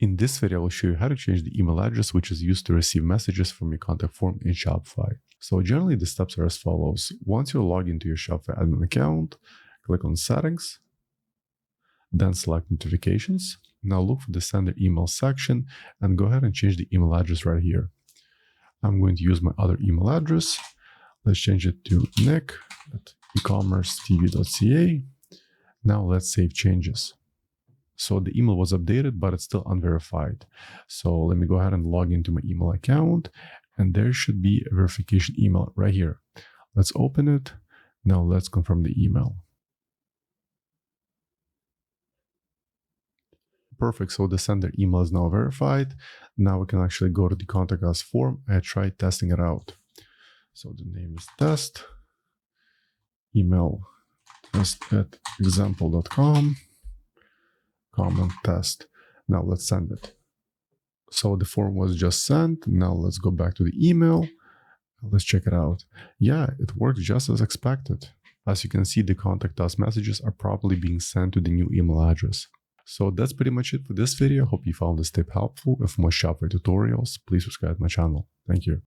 In this video, I will show you how to change the email address which is used to receive messages from your contact form in Shopify. So generally the steps are as follows. Once you're logged into your Shopify admin account, click on Settings, then select Notifications. Now look for the Sender Email section and go ahead and change the email address right here. I'm going to use my other email address. Let's change it to nick@ecommercetv.ca. Now let's save changes. So the email was updated, but it's still unverified. So let me go ahead and log into my email account, and there should be a verification email right here. Let's open it. Now let's confirm the email. Perfect. So the sender email is now verified. Now we can actually go to the contact us form and try testing it out. So the name is test, email test@example.com, comment test. Now let's send it. So the form was just sent. Now let's go back to the email. Let's check it out. Yeah, it worked just as expected. As you can see, the contact us messages are properly being sent to the new email address. So that's pretty much it for this video. Hope you found this tip helpful. And for more Shopify tutorials, please subscribe to my channel. Thank you.